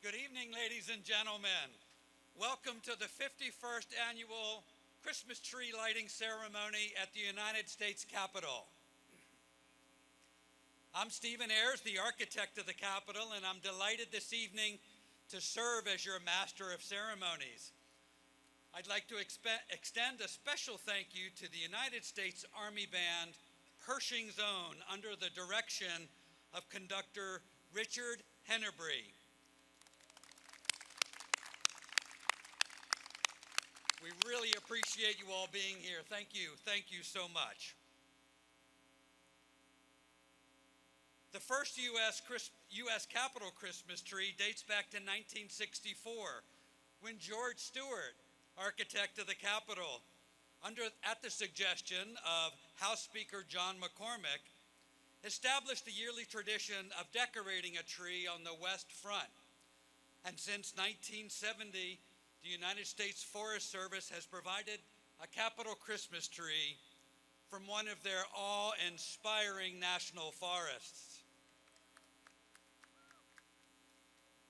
Good evening, ladies and gentlemen. Welcome to the 51st annual Christmas tree lighting ceremony at the United States Capitol. I'm Stephen Ayers, the architect of the Capitol, and I'm delighted this evening to serve as your master of ceremonies. I'd like to extend a special thank you to the United States Army Band, Pershing's Own, under the direction of conductor Richard Hennebree. We really appreciate you all being here. Thank you so much. The first U.S. Capitol Christmas tree dates back to 1964, when George Stewart, architect of the Capitol, at the suggestion of House Speaker John McCormick, established the yearly tradition of decorating a tree on the west front. And since 1970, the United States Forest Service has provided a Capitol Christmas tree from one of their awe-inspiring national forests.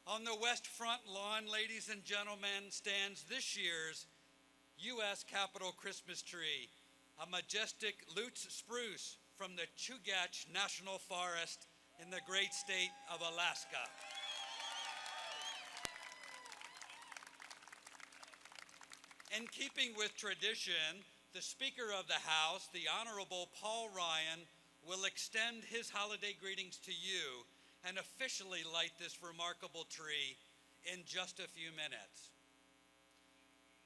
On the west front lawn, ladies and gentlemen, stands this year's U.S. Capitol Christmas tree, a majestic Lutz spruce from the Chugach National Forest in the great state of Alaska. In keeping with tradition, the Speaker of the House, the Honorable Paul Ryan, will extend his holiday greetings to you and officially light this remarkable tree in just a few minutes.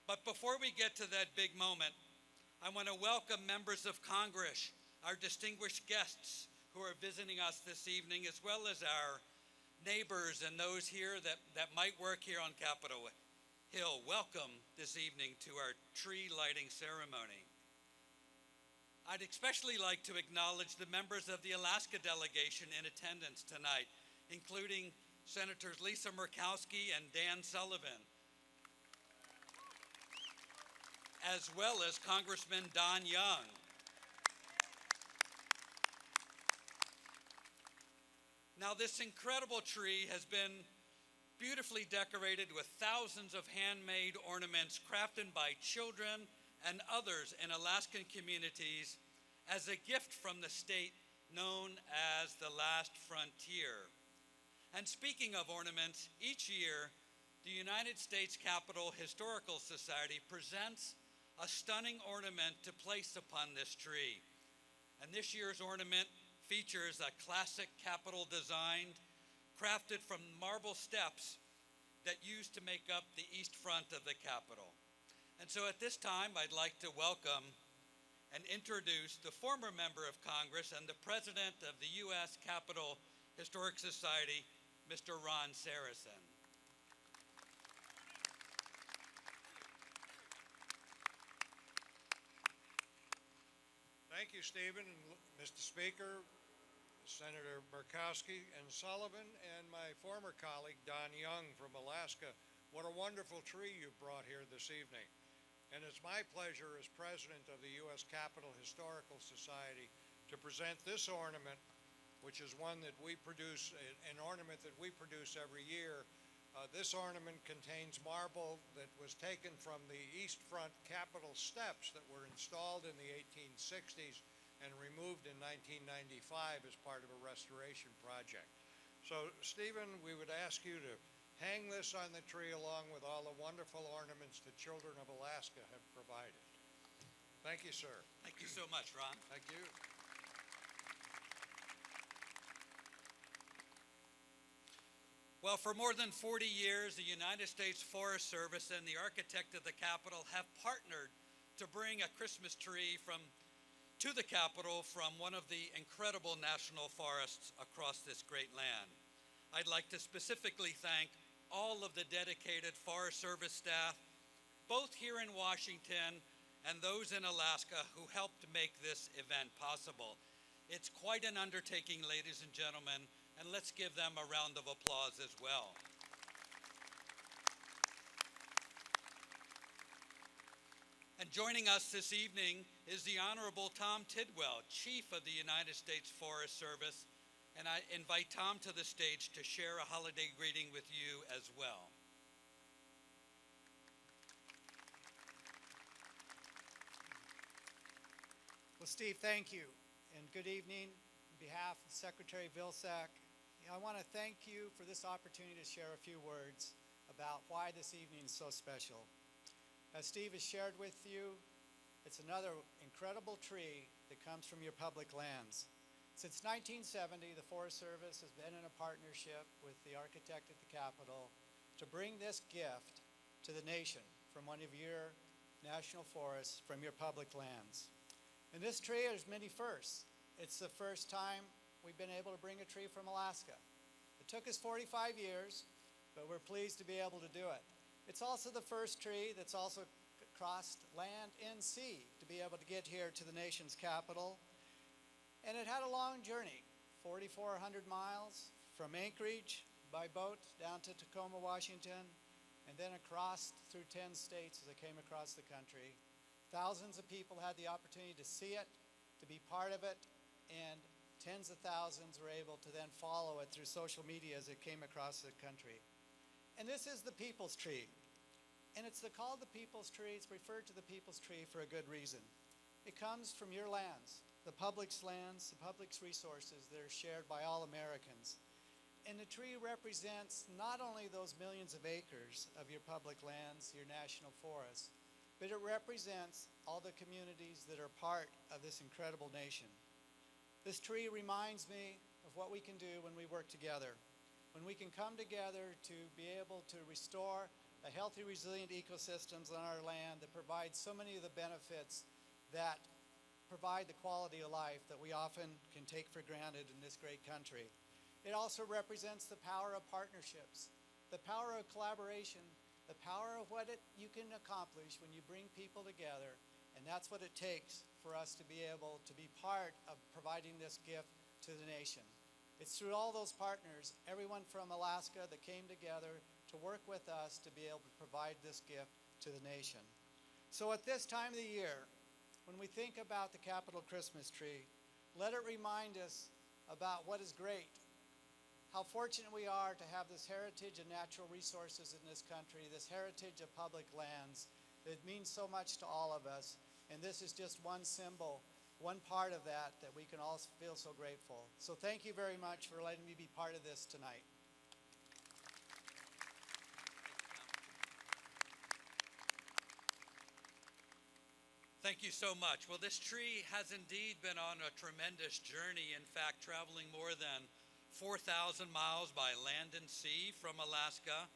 But before we get to that big moment, I want to welcome members of Congress, our distinguished guests who are visiting us this evening, as well as our neighbors and those here that might work here on Capitol Hill. Welcome this evening to our tree lighting ceremony. I'd especially like to acknowledge the members of the Alaska delegation in attendance tonight, including Senators Lisa Murkowski and Dan Sullivan, as well as Congressman Don Young. Now, this incredible tree has been beautifully decorated with thousands of handmade ornaments crafted by children and others in Alaskan communities as a gift from the state known as the Last Frontier. And speaking of ornaments, each year, the United States Capitol Historical Society presents a stunning ornament to place upon this tree. And this year's ornament features a classic Capitol design crafted from marble steps that used to make up the east front of the Capitol. And so at this time, I'd like to welcome and introduce the former member of Congress and the president of the U.S. Capitol Historic Society, Mr. Ron Saracen. Thank you, Stephen, Mr. Speaker, Senator Murkowski and Sullivan, and my former colleague, Don Young from Alaska. What a wonderful tree you brought here this evening. And it's my pleasure as president of the U.S. Capitol Historical Society to present this ornament, which is one that we produce, an ornament that we produce every year. This ornament contains marble that was taken from the east front Capitol steps that were installed in the 1860s and removed in 1995 as part of a restoration project. So, Stephen, we would ask you to hang this on the tree along with all the wonderful ornaments the children of Alaska have provided. Thank you, sir. Thank you so much, Ron. Thank you. Well, for more than 40 years, the United States Forest Service and the architect of the Capitol have partnered to bring a Christmas tree to the Capitol from one of the incredible national forests across this great land. I'd like to specifically thank all of the dedicated Forest Service staff, both here in Washington and those in Alaska, who helped make this event possible. It's quite an undertaking, ladies and gentlemen, and let's give them a round of applause as well. And joining us this evening is the Honorable Tom Tidwell, Chief of the United States Forest Service, And I invite Tom to the stage to share a holiday greeting with you as well. Well, Steve, thank you, and good evening. On behalf of Secretary Vilsack, I want to thank you for this opportunity to share a few words about why this evening is so special. As Steve has shared with you, it's another incredible tree that comes from your public lands. Since 1970, the Forest Service has been in a partnership with the architect at the Capitol to bring this gift to the nation from one of your national forests, from your public lands. And this tree has many firsts. It's the first time we've been able to bring a tree from Alaska. It took us 45 years, but we're pleased to be able to do it. It's also the first tree that's also crossed land and sea to be able to get here to the nation's capital. And it had a long journey, 4,400 miles from Anchorage by boat down to Tacoma, Washington, and then across through 10 states as it came across the country. Thousands of people had the opportunity to see it, to be part of it, and tens of thousands were able to then follow it through social media as it came across the country. And this is the People's Tree. And it's called the People's Tree. It's referred to the People's Tree for a good reason. It comes from your lands, the public's lands, the public's resources that are shared by all Americans. And the tree represents not only those millions of acres of your public lands, your national forests, but it represents all the communities that are part of this incredible nation. This tree reminds me of what we can do when we work together, when we can come together to be able to restore the healthy, resilient ecosystems on our land that provide so many of the benefits that provide the quality of life that we often can take for granted in this great country. It also represents the power of partnerships, the power of collaboration, the power of what you can accomplish when you bring people together, and that's what it takes for us to be able to be part of providing this gift to the nation. It's through all those partners, everyone from Alaska that came together to work with us to be able to provide this gift to the nation. So at this time of the year, when we think about the Capitol Christmas tree, let it remind us about what is great, how fortunate we are to have this heritage of natural resources in this country, this heritage of public lands that means so much to all of us. And this is just one symbol, one part of that we can all feel so grateful. So thank you very much for letting me be part of this tonight. Thank you so much. Well, this tree has indeed been on a tremendous journey, in fact, traveling more than 4,000 miles by land and sea from Alaska.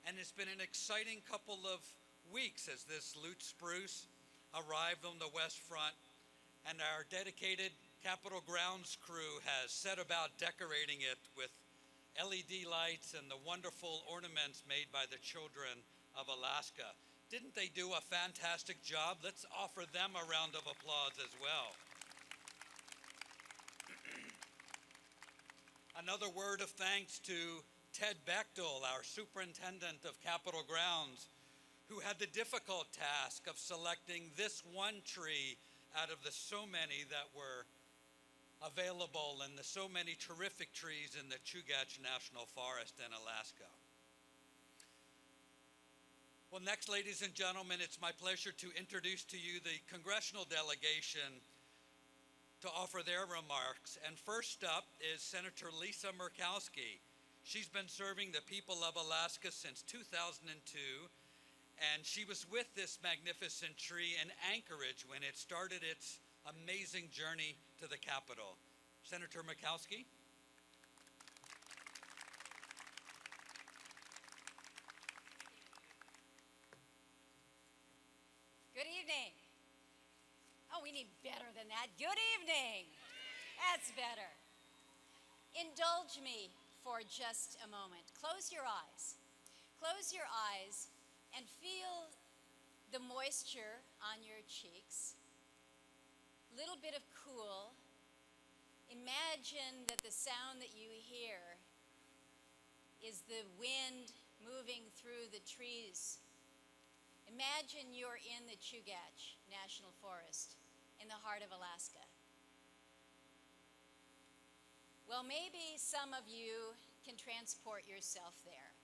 And it's been an exciting couple of weeks as this Lutz spruce arrived on the west front, and our dedicated Capitol Grounds crew has set about decorating it with LED lights and the wonderful ornaments made by the children of Alaska. Didn't they do a fantastic job? Let's offer them a round of applause as well. Another word of thanks to Ted Bechtel, our superintendent of Capitol Grounds, who had the difficult task of selecting this one tree out of the so many that were available and the so many terrific trees in the Chugach National Forest in Alaska. Well, next, ladies and gentlemen, it's my pleasure to introduce to you the congressional delegation to offer their remarks. And first up is Senator Lisa Murkowski. She's been serving the people of Alaska since 2002, and she was with this magnificent tree in Anchorage when it started its amazing journey to the Capitol. Senator Murkowski. Good evening. Oh, we need better than that. Good evening. That's better. Indulge me for just a moment. Close your eyes. Close your eyes and feel the moisture on your cheeks. Little bit of cool. Imagine that the sound that you hear is the wind moving through the trees. Imagine you're in the Chugach National Forest in the heart of Alaska. Well, maybe some of you can transport yourself there.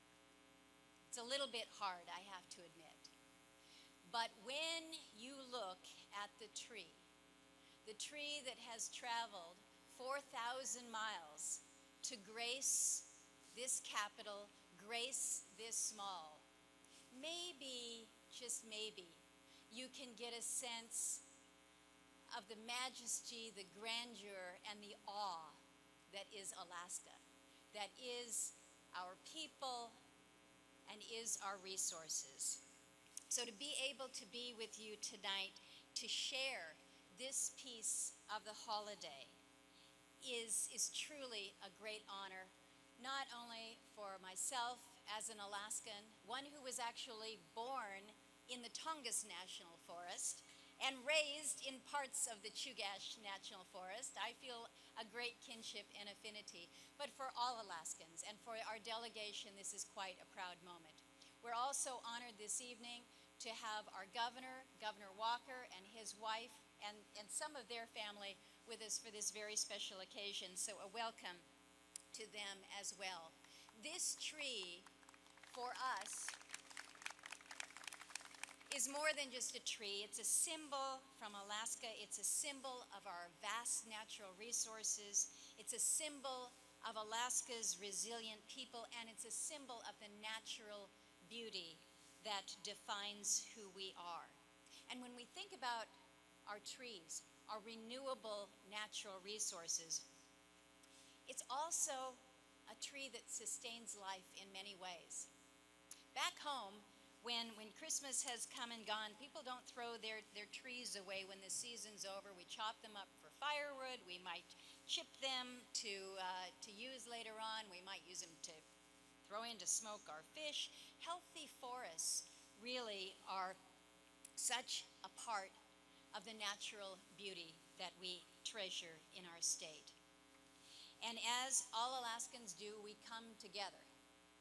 It's a little bit hard, I have to admit. But when you look at the tree that has traveled 4,000 miles to grace this capital, grace this mall, maybe, just maybe, you can get a sense of the majesty, the grandeur, and the awe that is Alaska, that is our people and is our resources. So to be able to be with you tonight, to share this piece of the holiday is truly a great honor, not only for myself as an Alaskan, one who was actually born in the Chugach National Forest and raised in parts of the Chugach National Forest. I feel a great kinship and affinity, but for all Alaskans and for our delegation, this is quite a proud moment. We're also honored this evening to have our governor, Governor Walker, and his wife, and some of their family with us for this very special occasion, so a welcome to them as well. This tree, for us, is more than just a tree. It's a symbol from Alaska. It's a symbol of our vast natural resources. It's a symbol of Alaska's resilient people, and it's a symbol of the natural beauty that defines who we are. And when we think about our trees, our renewable natural resources, it's also a tree that sustains life in many ways. Back home, when Christmas has come and gone, people don't throw their trees away when the season's over. We chop them up for firewood. We might chip them to use later on. We might use them to throw in to smoke our fish. Healthy forests really are such a part of the natural beauty that we treasure in our state. And as all Alaskans do, we come together.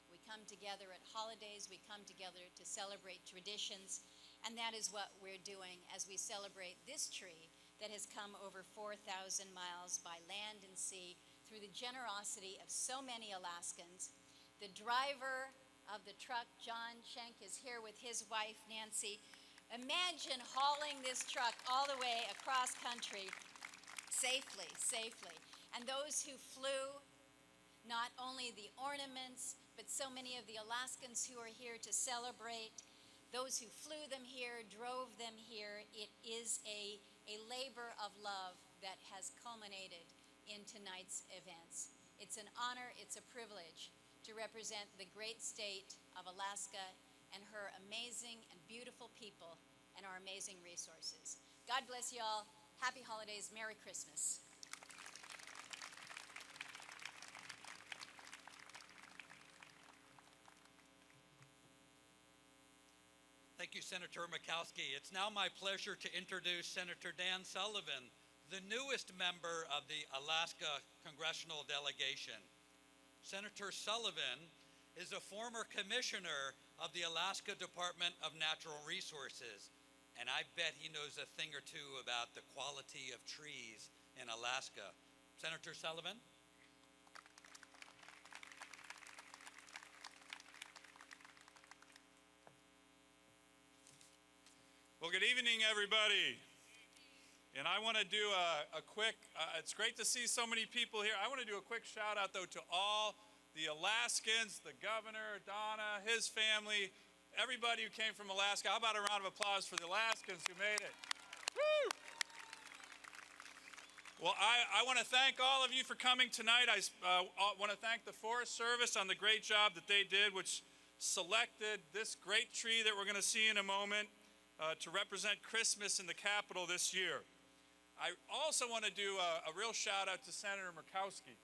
We come together at holidays, we come together to celebrate traditions, and that is what we're doing as we celebrate this tree that has come over 4,000 miles by land and sea through the generosity of so many Alaskans. The driver of the truck, John Schenk, is here with his wife, Nancy. Imagine hauling this truck all the way across country safely. And those who flew, not only the ornaments, but so many of the Alaskans who are here to celebrate, those who flew them here, drove them here. It is a labor of love that has culminated in tonight's events. It's an honor, it's a privilege to represent the great state of Alaska and her amazing and beautiful people and our amazing resources. God bless you all. Happy holidays. Merry Christmas. Thank you, Senator Murkowski. It's now my pleasure to introduce Senator Dan Sullivan, the newest member of the Alaska Congressional Delegation. Senator Sullivan is a former commissioner of the Alaska Department of Natural Resources, and I bet he knows a thing or two about the quality of trees in Alaska. Senator Sullivan? Well, good evening, everybody. And I want to do a quick, it's great to see so many people here. I want to do a quick shout out, though, to all the Alaskans, the governor, Donna, his family, everybody who came from Alaska. How about a round of applause for the Alaskans who made it? Woo! Well, I want to thank all of you for coming tonight. I want to thank the Forest Service on the great job that they did, which selected this great tree that we're going to see in a moment to represent Christmas in the Capitol this year. I also want to do a real shout out to Senator Murkowski,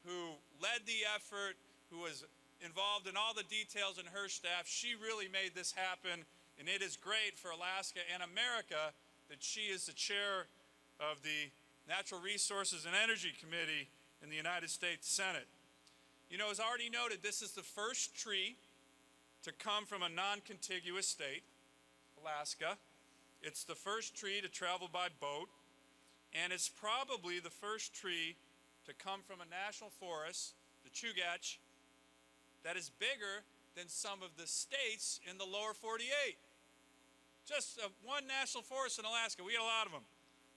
who led the effort, who was involved in all the details, and her staff. She really made this happen, and it is great for Alaska and America that she is the chair of the Natural Resources and Energy Committee in the United States Senate. You know, as already noted, this is the first tree to come from a non-contiguous state, Alaska. It's the first tree to travel by boat, and it's probably the first tree to come from a national forest, the Chugach, that is bigger than some of the states in the lower 48. Just one national forest in Alaska. We got a lot of them.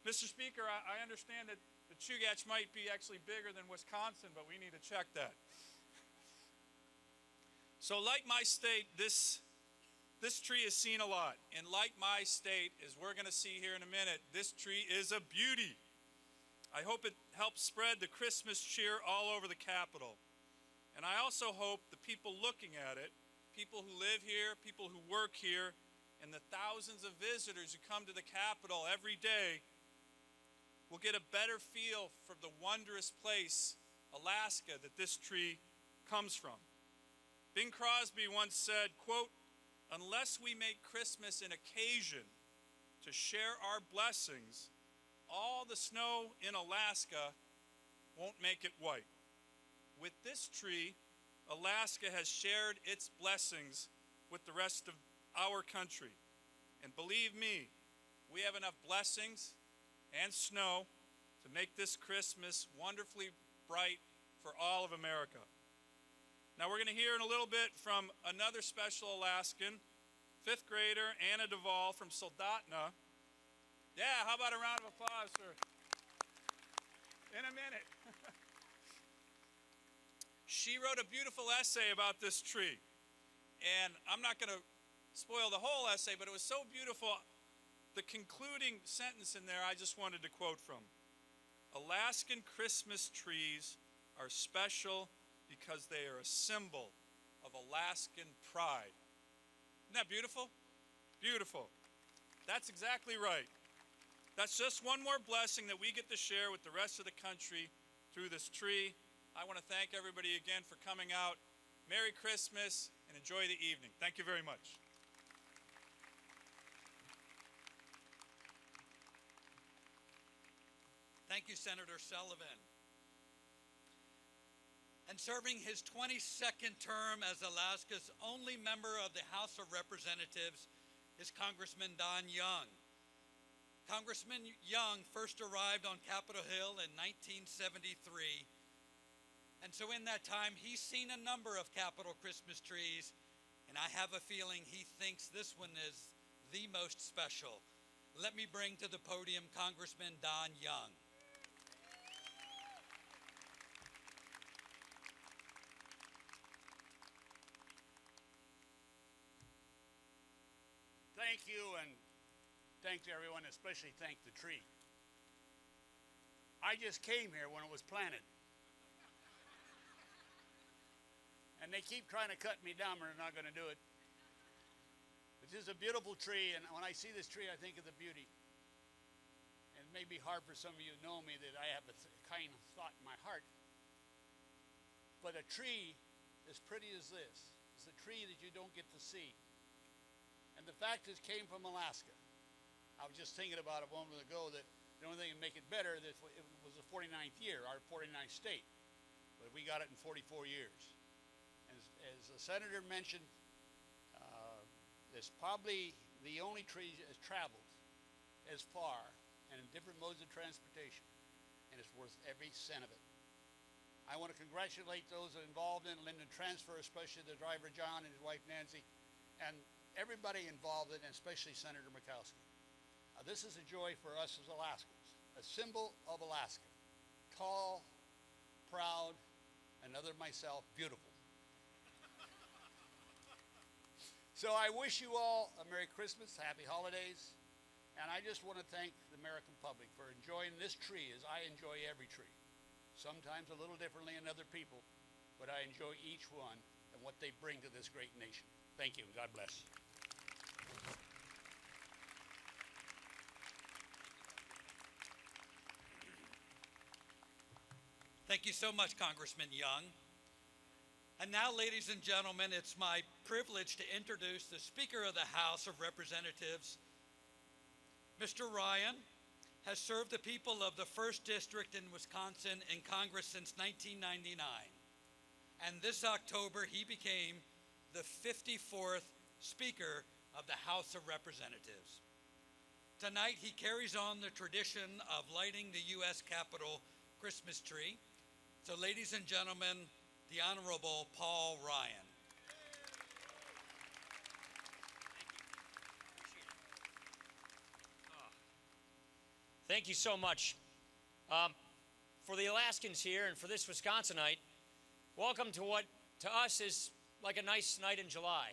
Mr. Speaker, I understand that the Chugach might be actually bigger than Wisconsin, but we need to check that. So like my state, this tree is seen a lot. And like my state, as we're going to see here in a minute, this tree is a beauty. I hope it helps spread the Christmas cheer all over the Capitol. And I also hope the people looking at it, people who live here, people who work here, and the thousands of visitors who come to the Capitol every day will get a better feel for the wondrous place, Alaska, that this tree comes from. Bing Crosby once said, quote, "Unless we make Christmas an occasion to share our blessings, all the snow in Alaska won't make it white." With this tree, Alaska has shared its blessings with the rest of our country. And believe me, we have enough blessings and snow to make this Christmas wonderfully bright for all of America. Now we're going to hear in a little bit from another special Alaskan, 5th grader Anna DeVolld from Soldotna. Yeah, how about a round of applause for in a minute. She wrote a beautiful essay about this tree. And I'm not going to spoil the whole essay, but it was so beautiful. The concluding sentence in there I just wanted to quote from. "Alaskan Christmas trees are special because they are a symbol of Alaskan pride." Isn't that beautiful? Beautiful. That's exactly right. That's just one more blessing that we get to share with the rest of the country through this tree. I want to thank everybody again for coming out. Merry Christmas and enjoy the evening. Thank you very much. Thank you, Senator Sullivan. And serving his 22nd term as Alaska's only member of the House of Representatives is Congressman Don Young. Congressman Young first arrived on Capitol Hill in 1973. And so in that time, he's seen a number of Capitol Christmas trees, and I have a feeling he thinks this one is the most special. Let me bring to the podium Congressman Don Young. Thank you, and thanks everyone, especially thank the tree. I just came here when it was planted. And they keep trying to cut me down, but they're not going to do it. This is a beautiful tree, and when I see this tree, I think of the beauty. And it may be hard for some of you to know me that I have a kind of thought in my heart. But a tree as pretty as this is a tree that you don't get to see. And the fact is, came from Alaska. I was just thinking about it a moment ago that the only thing that would make it better that it was the 49th year, our 49th state. But we got it in 44 years. As the senator mentioned, it's probably the only tree that has traveled as far and in different modes of transportation, and it's worth every cent of it. I want to congratulate those involved in Linden Transfer, especially the driver John and his wife Nancy, and everybody involved in it, especially Senator Murkowski. This is a joy for us as Alaskans, a symbol of Alaska. Tall, proud, another myself, beautiful. So I wish you all a Merry Christmas, Happy Holidays, and I just want to thank the American public for enjoying this tree as I enjoy every tree. Sometimes a little differently than other people, but I enjoy each one and what they bring to this great nation. Thank you. God bless. Thank you so much, Congressman Young. And now, ladies and gentlemen, it's my privilege to introduce the Speaker of the House of Representatives. Mr. Ryan has served the people of the 1st District in Wisconsin in Congress since 1999. And this October, he became the 54th Speaker of the House of Representatives. Tonight, he carries on the tradition of lighting the U.S. Capitol Christmas tree So ladies and gentlemen, the Honorable Paul Ryan. Thank you so much. For the Alaskans here and for this Wisconsinite, welcome to what to us is like a nice night in July.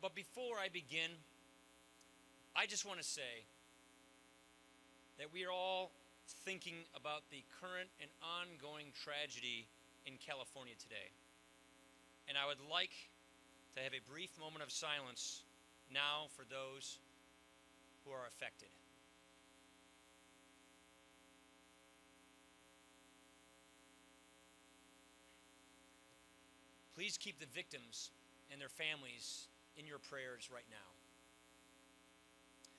But before I begin, I just want to say that we are all thinking about the current and ongoing tragedy in California today. And I would like to have a brief moment of silence now for those who are affected. Please keep the victims and their families in your prayers right now.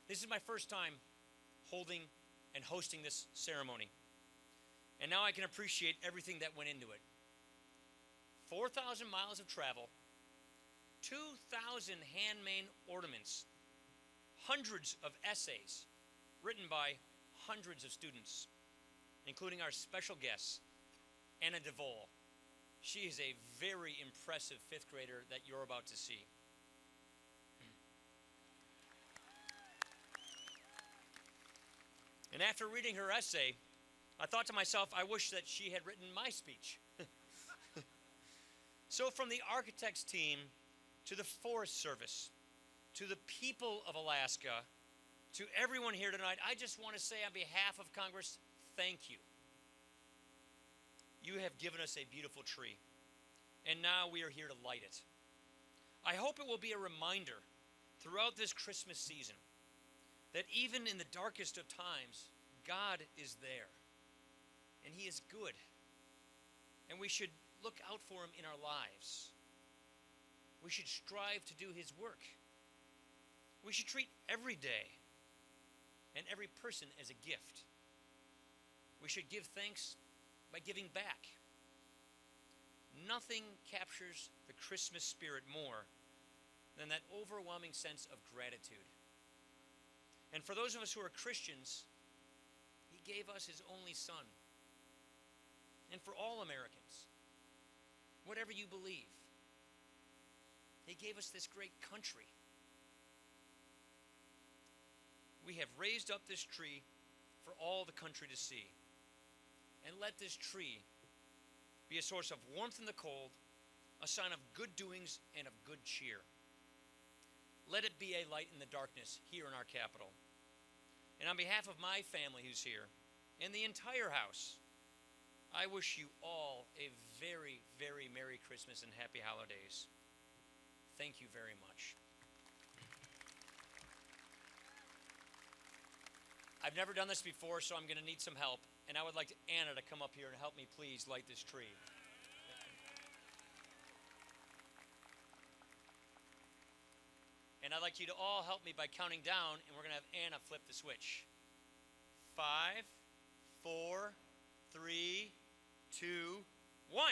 This is my first time holding and hosting this ceremony, and now I can appreciate everything that went into it. 4,000 miles of travel, 2,000 handmade ornaments, hundreds of essays written by hundreds of students, including our special guest, Anna DeVolld. She is a very impressive fifth grader that you're about to see. And after reading her essay, I thought to myself, I wish that she had written my speech. So from the architects team to the Forest Service, to the people of Alaska, to everyone here tonight, I just want to say on behalf of Congress, thank you. You have given us a beautiful tree, and now we are here to light it. I hope it will be a reminder throughout this Christmas season that even in the darkest of times, God is there, and He is good, and we should look out for Him in our lives. We should strive to do His work. We should treat every day and every person as a gift. We should give thanks by giving back. Nothing captures the Christmas spirit more than that overwhelming sense of gratitude. And for those of us who are Christians, He gave us His only Son. And for all Americans, whatever you believe, He gave us this great country. We have raised up this tree for all the country to see. And let this tree be a source of warmth in the cold, a sign of good doings and of good cheer. Let it be a light in the darkness here in our capital. And on behalf of my family who's here, and the entire house, I wish you all a very, very Merry Christmas and Happy Holidays. Thank you very much. I've never done this before, so I'm going to need some help. And I would like Anna to come up here and help me please light this tree. And I'd like you to all help me by counting down, and we're going to have Anna flip the switch. 5, 4, 3, 2, 1.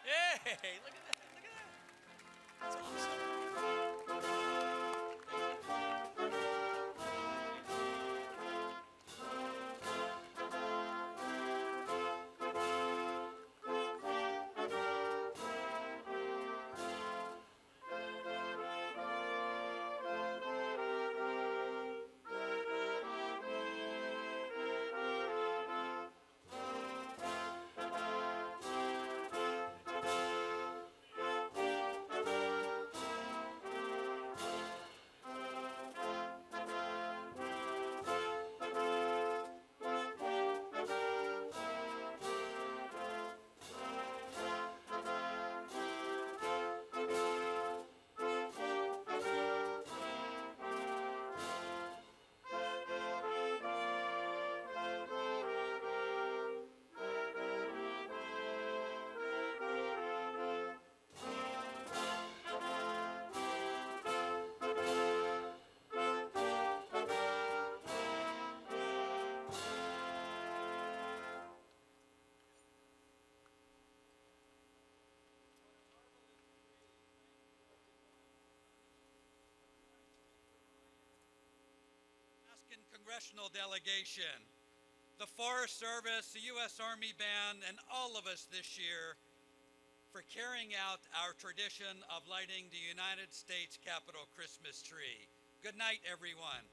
Hey, look at that, look at that. That's awesome. Alaskan Congressional Delegation, the Forest Service, the U.S. Army Band, and all of us this year for carrying out our tradition of lighting the United States Capitol Christmas tree. Good night, everyone.